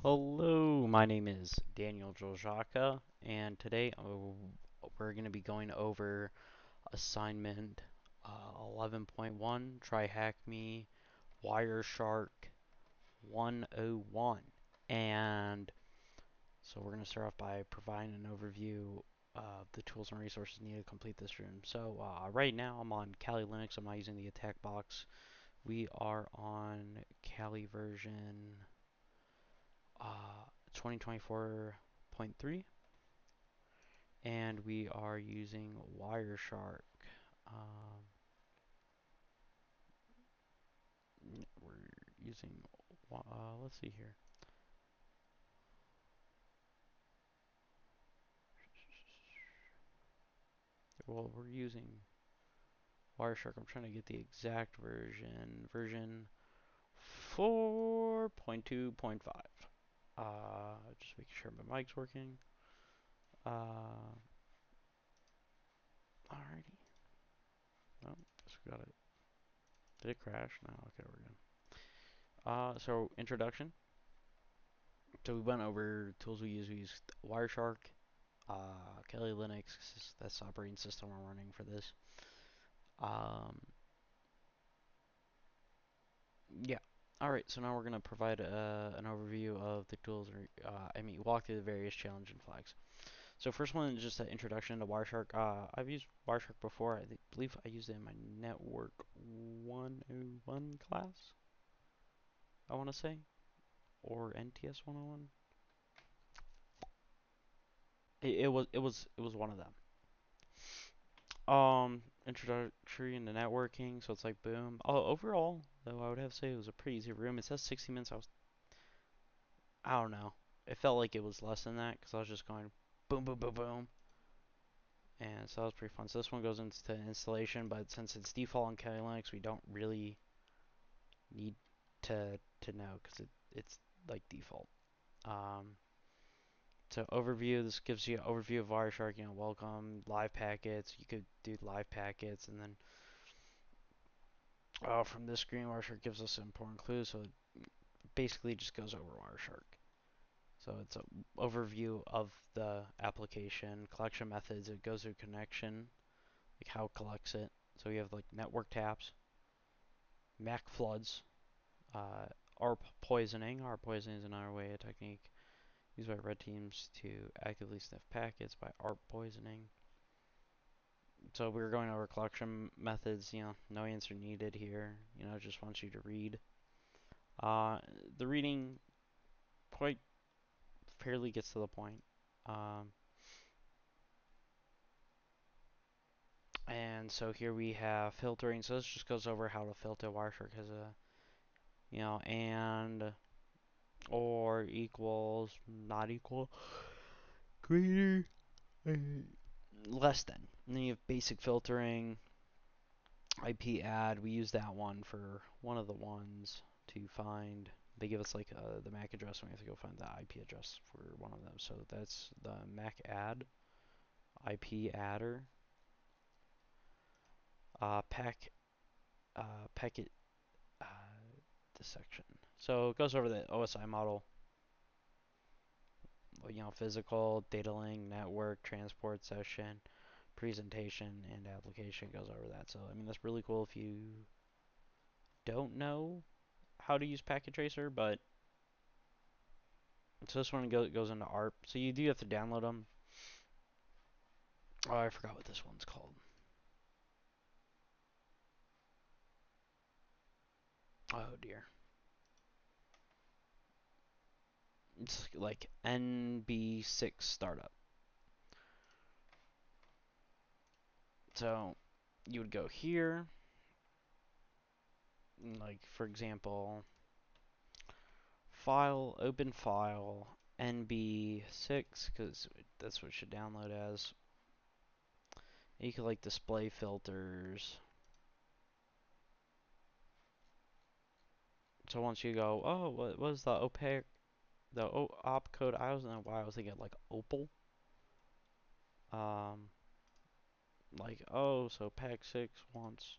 Hello, my name is Daniel Joljaka, and today we're going to be going over assignment 11.1, Try Hack Me, Wireshark 101. And so we're going to start off by providing an overview of the tools and resources needed to complete this room. So right now I'm on Kali Linux. I'm not using the attack box. We are on Kali version 2024.3, and we are using Wireshark. Um, we're using, let's see here. Well, we're using Wireshark. I'm trying to get the exact version. Version 4.2.5. Just making sure my mic's working. Alrighty. Oh, guess we got it. Did it crash? No. Okay, we're good. So introduction. So we went over tools we use. We used Wireshark, Kali Linux. That's the operating system we're running for this. Um, yeah. All right. So now we're gonna provide an overview of the tools. Walk through the various challenge and flags. So first one is just an introduction to Wireshark. I've used Wireshark before. Believe I used it in my Network 101 class. I want to say, or NTS 101. It was one of them. Introductory into networking, so it's like boom. Oh, overall, though, I would have to say it was a pretty easy room. It says 60 minutes. I don't know. It felt like it was less than that because I was just going boom, boom, boom, boom, and so that was pretty fun. So this one goes into installation, but since it's default on Kali Linux, we don't really need to know because it's like default. Um, so overview. This gives you an overview of Wireshark. Welcome live packets. You could do live packets, and then from this screen, Wireshark gives us important clues, so it basically just goes over Wireshark. So it's an overview of the application, collection methods, it goes through connection, like how it collects it. So you have like network taps, MAC floods, uh, ARP poisoning. ARP poisoning is another way, a technique used by red teams to actively sniff packets by ARP poisoning. So we were going over collection methods, no answer needed here, just wants you to read. Uh, the reading quite fairly gets to the point. Um, and so here we have filtering. So this just goes over how to filter. Wireshark has a, and or equals, not equal, greater, uh, less than. And then you have basic filtering, IP add. We use that one for one of the ones to find. They give us like the MAC address, and we have to go find the IP address for one of them. So that's the MAC add, IP adder, pack packet uh, dissection. So it goes over the OSI model, physical, data link, network, transport session, presentation, and application goes over that. So, that's really cool if you don't know how to use Packet Tracer, but so this one goes into ARP. So you do have to download them. Oh, I forgot what this one's called. Oh dear. It's like NB6 startup. So you would go here, like for example, file, open file, NB6, because that's what it should download as. You could like display filters. So once you go, oh, what was the opaque, the op code? I don't know why I was thinking like opal. Um, like oh, so pack 6 wants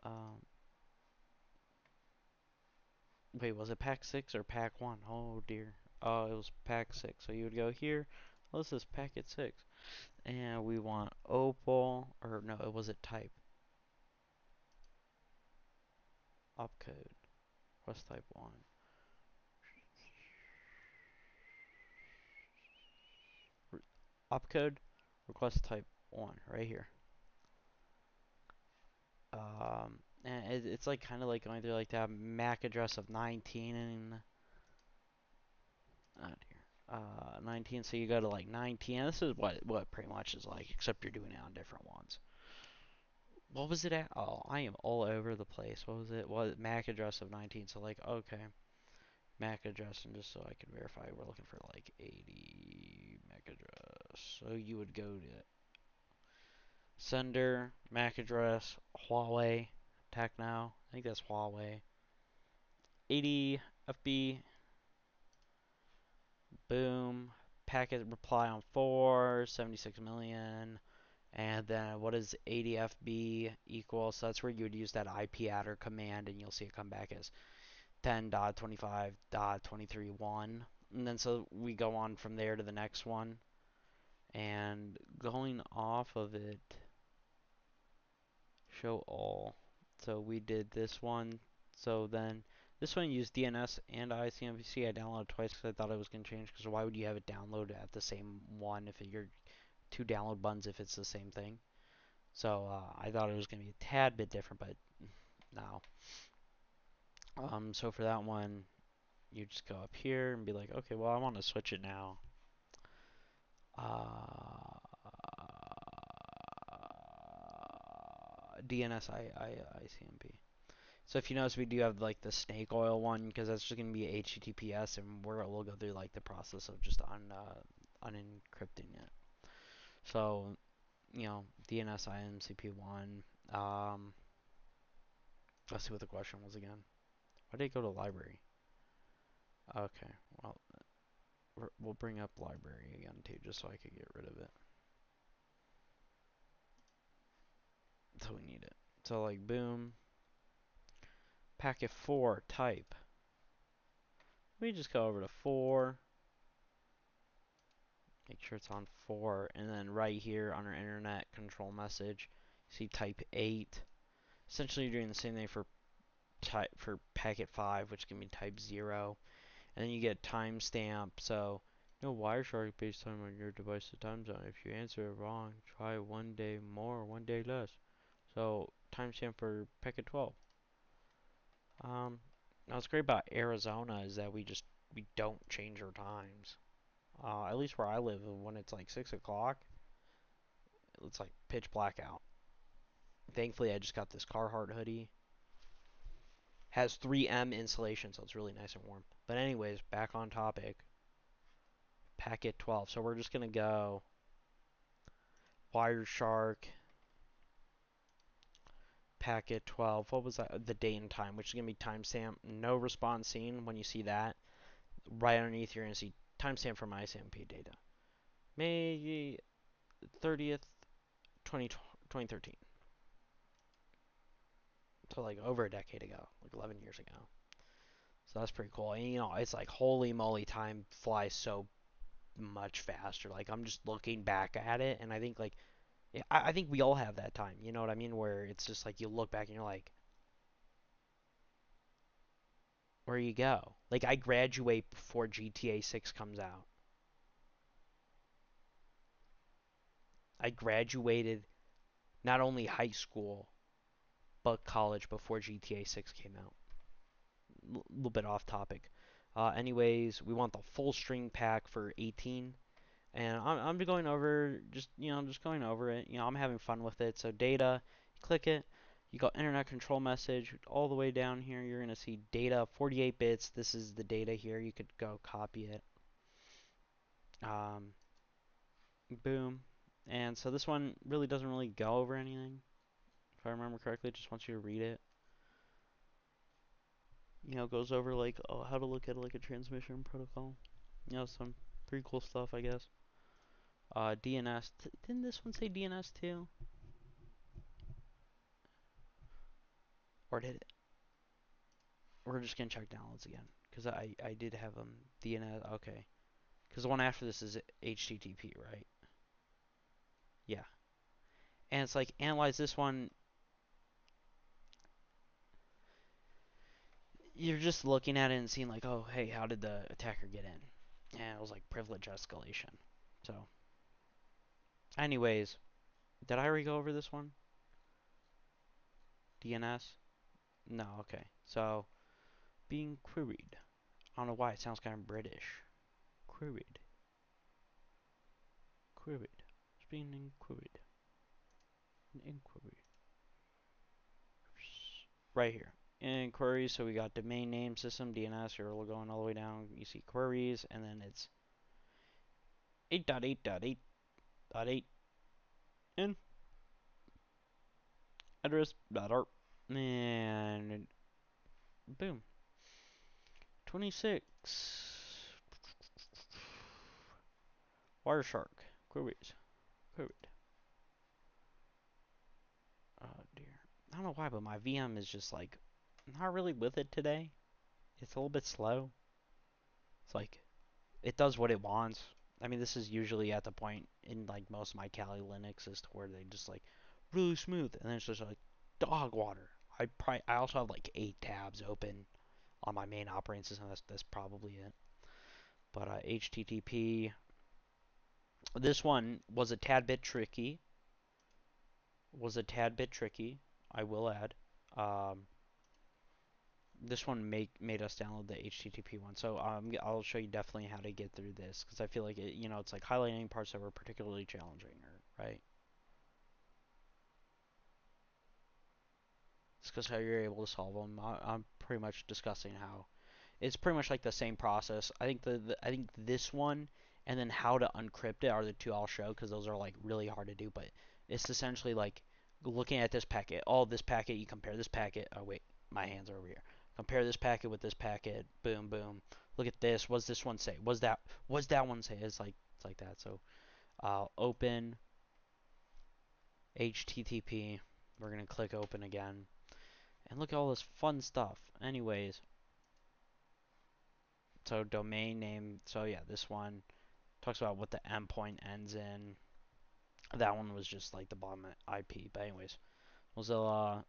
um Wait, was it pack 6 or pack 1? Oh dear. Oh, it was pack 6. So you would go here. Well, this is packet 6. And we want opal, or no, it was it type. Opcode. Request type 1. Opcode, request type 1, right here. And it's like kind of like going through like that MAC address of 19 and oh dear, 19. So you go to like 19. This is what pretty much is like, except you're doing it on different ones. What was it at? Oh, I am all over the place. What was it? What MAC address of 19? So like, okay, MAC address, and just so I can verify, we're looking for like 80 MAC address. So you would go to sender, MAC address, Huawei, Techno. I think that's Huawei. 80 FB, boom. Packet reply on 4, 76 million. And then what does 80 FB equal? So that's where you would use that IP adder command, and you'll see it come back as 10.25.23.1. And then so we go on from there to the next one. And going off of it, show all. So we did this one. So then this one used DNS and ICMPC. I downloaded twice because I thought it was going to change. Because why would you have it downloaded at the same one if you're two download buttons if it's the same thing? So I thought it was going to be a tad bit different, but no. So for that one, you just go up here and be like, okay, well I want to switch it now. DNS ICMP. So if you notice, we do have like the snake oil one because that's just going to be HTTPS, and we'll go through like the process of just unencrypting it. So DNS IMCP one. Let's see what the question was again. Why did it go to library? Okay, well we'll bring up library again too, just so I could get rid of it. So we need it. So like boom, packet 4 type. We just go over to 4. Make sure it's on 4, and then right here on our internet control message, see type 8. Essentially, you're doing the same thing for packet 5, which can be type 0, and then you get timestamp. So no Wireshark based time on your device's time zone. If you answer it wrong, try 1 day more, 1 day less. So timestamp for packet 12. Now what's great about Arizona is that we don't change our times. At least where I live, when it's like 6 o'clock, it's like pitch black out. Thankfully, I just got this Carhartt hoodie. Has 3M insulation, so it's really nice and warm. But anyways, back on topic. Packet 12. So we're just gonna go Wireshark packet 12. What was that? The date and time, which is gonna be timestamp. No response seen. When you see that, right underneath, you're gonna see timestamp from ICMP data. May 30th, 2013. So like over a decade ago, like 11 years ago. So that's pretty cool. And it's like holy moly, time flies so much faster. Like I'm just looking back at it, and I think like yeah, I think we all have that time. You know what I mean? Where it's just like you look back and you're like, where you go? Like I graduate before GTA 6 comes out. I graduated not only high school but college before GTA 6 came out. A little bit off topic. Anyways, we want the full string pack for 18. And I'm going over just going over it. I'm having fun with it. So data, click it. You got internet control message all the way down here. You're gonna see data 48 bits. This is the data here. You could go copy it. Um, boom. And so this one really doesn't really go over anything, if I remember correctly. It just wants you to read it. Goes over like how to look at like a transmission protocol. Some pretty cool stuff, I guess. DNS. Didn't this one say DNS too? Or did it? we're just gonna check downloads again because I did have DNS. Okay, because the one after this is HTTP, right? Yeah, and it's like analyze this one. You're just looking at it and seeing like, oh, hey, how did the attacker get in? And it was like privilege escalation. So, anyways, did I already go over this one? DNS? No, okay. So, being queried. I don't know why it sounds kind of British. Queried. Queried. It's being inquired. An inquiry. Right here. Inquiries, so we got domain name system, DNS, here we're going all the way down. You see queries, and then it's 8.8.8.8 in address.art. And boom. 26. Wireshark. Queries. Queried. Oh dear. I don't know why, but my VM is just like not really with it today. It's a little bit slow. It's like it does what it wants. I mean, this is usually at the point in like most of my Kali Linux is to where they just like really smooth, and then it's just like dog water. I also have like 8 tabs open on my main operating system. That's probably it. But HTTP. This one was a tad bit tricky. I will add. Um, this one made us download the HTTP one. So I'll show you definitely how to get through this because I feel like it's like highlighting parts that were particularly challenging, right? It's because how you're able to solve them. I'm pretty much discussing how it's pretty much like the same process. I think I think this one and then how to uncrypt it are the two I'll show because those are like really hard to do. But it's essentially like looking at this packet. Oh, this packet. You compare this packet. Oh wait, my hands are over here. Compare this packet with this packet. Boom, boom. Look at this. What's this one say? What's that one say? It's like that. So I'll open HTTP. We're gonna click open again. And look at all this fun stuff. Anyways, so domain name. So yeah, this one talks about what the endpoint ends in. That one was just like the bottom IP. But anyways, Mozilla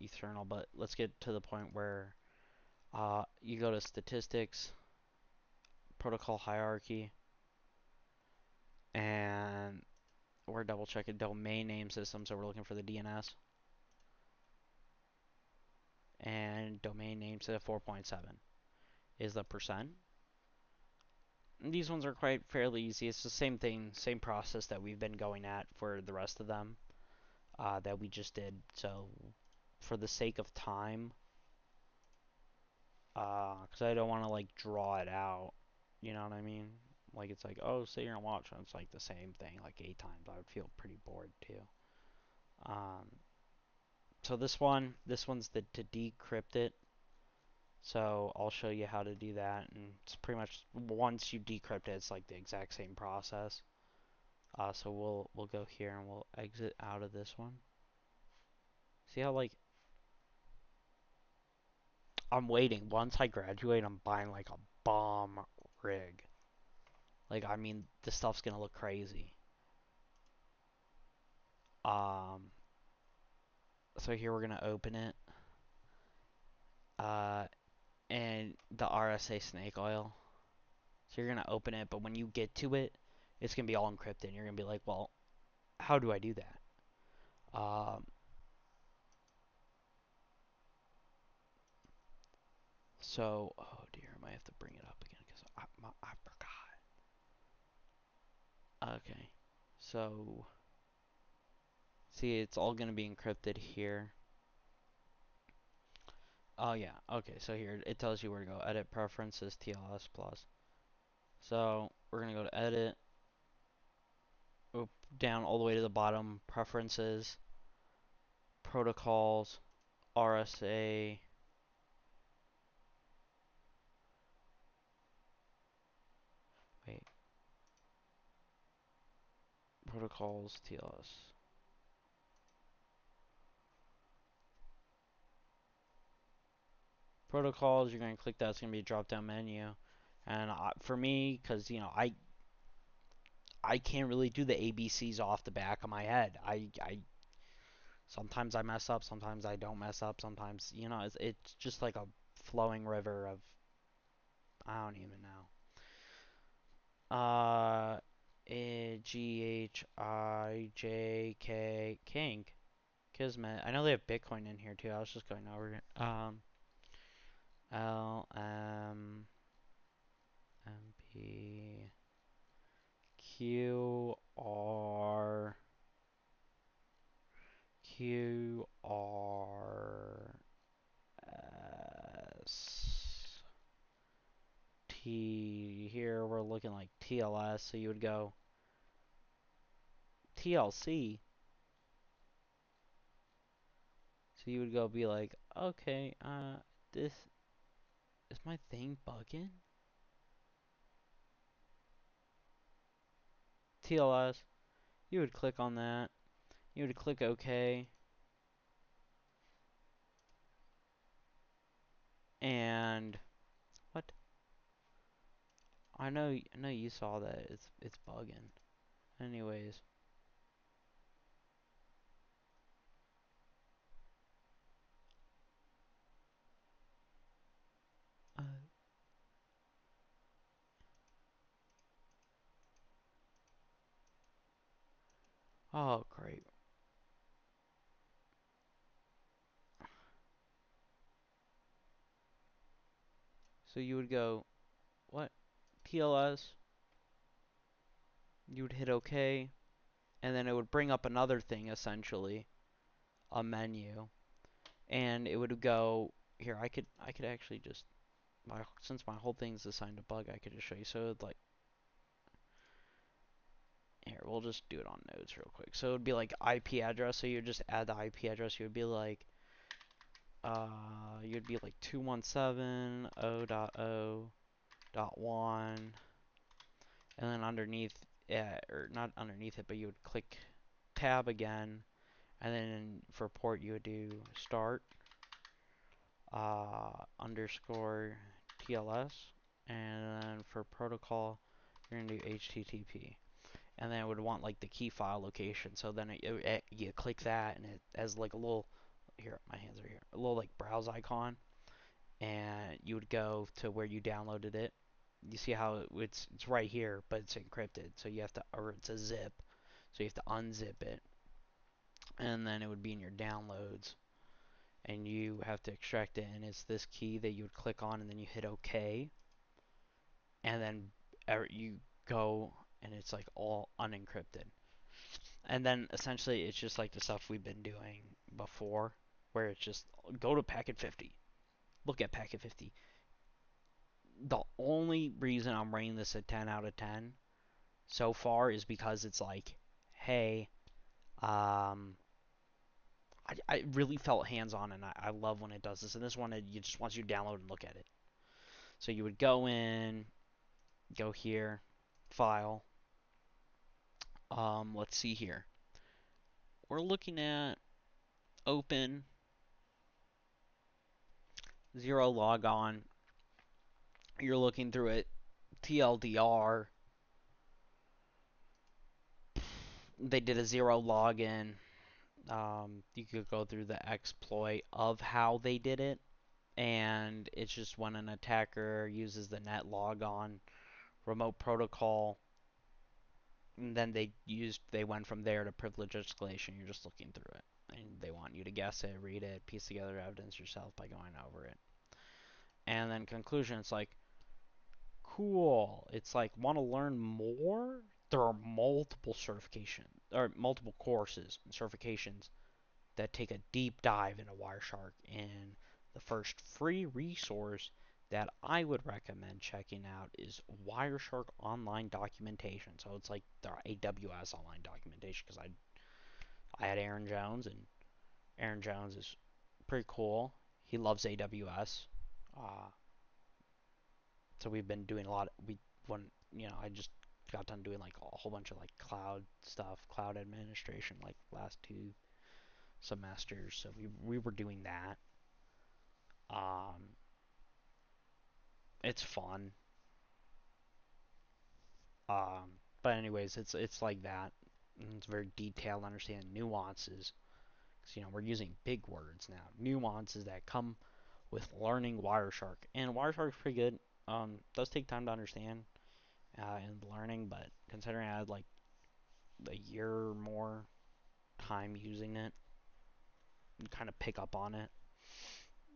Eternal. But let's get to the point where you go to statistics, protocol hierarchy, and we're double checking domain name system. So we're looking for the DNS and domain name to 4.7 is the percent. These ones are quite fairly easy. It's the same thing, same process that we've been going at for the rest of them that we just did. So for the sake of time, because I don't want to like draw it out, you know what I mean? Like it's like, oh, say you're gonna watch, and it's like the same thing like 8 times. I would feel pretty bored too. Um, so this one's to decrypt it. So I'll show you how to do that, and it's pretty much once you decrypt it, it's like the exact same process. So we'll go here and we'll exit out of this one. See how like I'm waiting. Once I graduate, I'm buying like a bomb rig. Like I mean, this stuff's gonna look crazy. Um, so here we're gonna open it. Uh, and the RSA snake oil. So you're gonna open it, but when you get to it, it's gonna be all encrypted. And you're gonna be like, well, how do I do that? Um, oh dear, I might have to bring it up again because I forgot. Okay, so see, it's all gonna be encrypted here. Oh yeah, okay, so here it tells you where to go. Edit preferences, TLS plus. So we're gonna go to edit, down all the way to the bottom, preferences, protocols, RSA. Wait, protocols, TLS. Protocols, you're going to click that. It's going to be a drop down menu. And for me, because I can't really do the ABCs off the back of my head. I sometimes I mess up, sometimes I don't mess up, sometimes it's just like a flowing river of I don't even know. G-H-I-J-K, Kismet. I know they have Bitcoin in here too. I was just going over it. L-M-M-P Q-R-S-T. Here we're looking like TLS, so you would go TLC. So you would go be like, okay, this is my thing bugging? TLS. You would click on that. You would click OK. And what? I know you saw that. It's bugging. Anyways, uh, oh great. So you would go what? TLS. You would hit OK, and then it would bring up another thing essentially, a menu, and it would go here. I could actually just since my whole thing's assigned to bug, I could just show you. So like here, we'll just do it on nodes real quick. So it would be like IP address. So you would just add the IP address. You would be like, you'd be like 217.0.0.1, and then underneath, or not underneath it, but you would click tab again, and then for port you would do start underscore TLS, and then for protocol you're gonna do HTTP. And then it would want like the key file location. So then you click that, and it has like a little here. My hands are here. A little like browse icon, and you would go to where you downloaded it. You see how it's right here, but it's encrypted. So you have to, or it's a zip. So you have to unzip it, and then it would be in your downloads, and you have to extract it. And it's this key that you would click on, and then you hit OK, and then you go, and it's like all unencrypted. And then essentially it's just like the stuff we've been doing before, where it's just go to packet 50, look at packet 50. The only reason I'm rating this a 10 out of 10 so far is because it's like, hey, I really felt hands on, and I love when it does this. And this one, it just wants you to download and look at it. So you would go in, go here, file. Let's see here. We're looking at open, zero logon. You're looking through it, TLDR. They did a zero login. You could go through the exploit of how they did it, and it's just when an attacker uses the net logon remote protocol, and then they went from there to privilege escalation. You're just looking through it, and they want you to guess it, read it, piece together evidence yourself by going over it. And then conclusion, it's like, cool. It's like, want to learn more? There are multiple certification or multiple courses and certifications that take a deep dive into Wireshark, and the first free resource that I would recommend checking out is Wireshark Online Documentation. So it's like their AWS online documentation, because I had Aaron Jones, and Aaron Jones is pretty cool. He loves AWS. Uh, so we've been doing a lot. I just got done doing like a whole bunch of like cloud stuff, cloud administration, like last 2 semesters. So we were doing that. it's fun. But anyways, it's like that. And it's very detailed, understand nuances. Because we're using big words now, nuances that come with learning Wireshark. And Wireshark's pretty good. Does take time to understand and learning, but considering I had like a year or more time using it, you kind of pick up on it.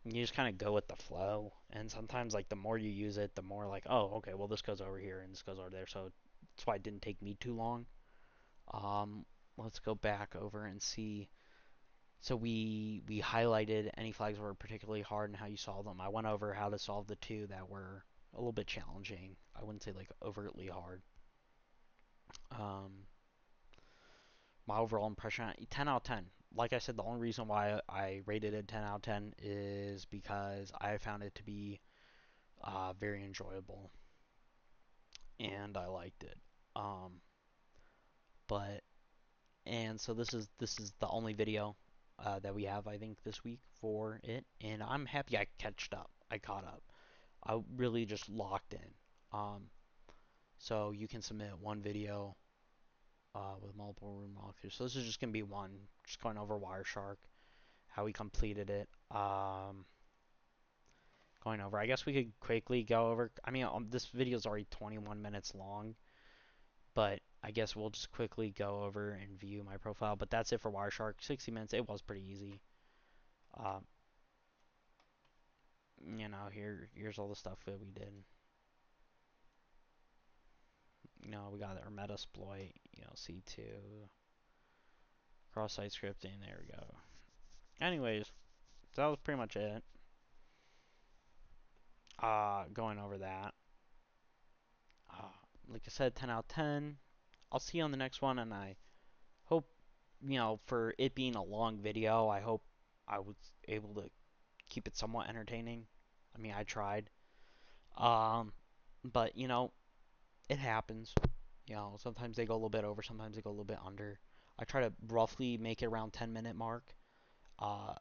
You just kind of go with the flow, and sometimes like the more you use it, the more like, oh, okay, well this goes over here and this goes over there. So that's why it didn't take me too long. Um, let's go back over and see. So we highlighted any flags that were particularly hard and how you solve them. I went over how to solve the two that were a little bit challenging. I wouldn't say like overtly hard. Um, my overall impression, 10 out of 10. Like I said, the only reason why I rated it 10 out of 10 is because I found it to be very enjoyable and I liked it. Um, but and so this is the only video that we have I think this week for it, and I'm happy I catched up. I caught up. I really just locked in. Um, so you can submit one video with multiple room walkthroughs. So this is just gonna be one, just going over Wireshark, how we completed it. Going over. I guess we could quickly go over. I mean, this video is already 21 minutes long, but I guess we'll just quickly go over and view my profile. But that's it for Wireshark. 60 minutes. It was pretty easy. Um, here's all the stuff that we did. We got our Metasploit, C2, cross-site scripting. There we go. Anyways, so that was pretty much it. Going over that. Uh, like I said, 10 out of 10. I'll see you on the next one, and I hope, for it being a long video, I hope I was able to keep it somewhat entertaining. I mean, I tried. Um, but, it happens. Sometimes they go a little bit over, sometimes they go a little bit under. I try to roughly make it around 10-minute mark, uh,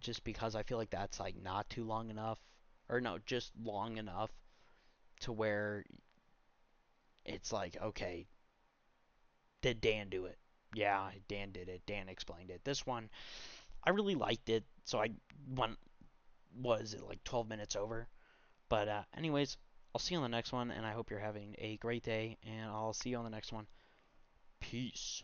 just because I feel like that's like not too long enough, or no, just long enough to where it's like, okay, did Dan do it? Yeah, Dan did it. Dan explained it. This one, I really liked it, so I went, was it like 12 minutes over? But, anyways, I'll see you on the next one, and I hope you're having a great day, and I'll see you on the next one. Peace.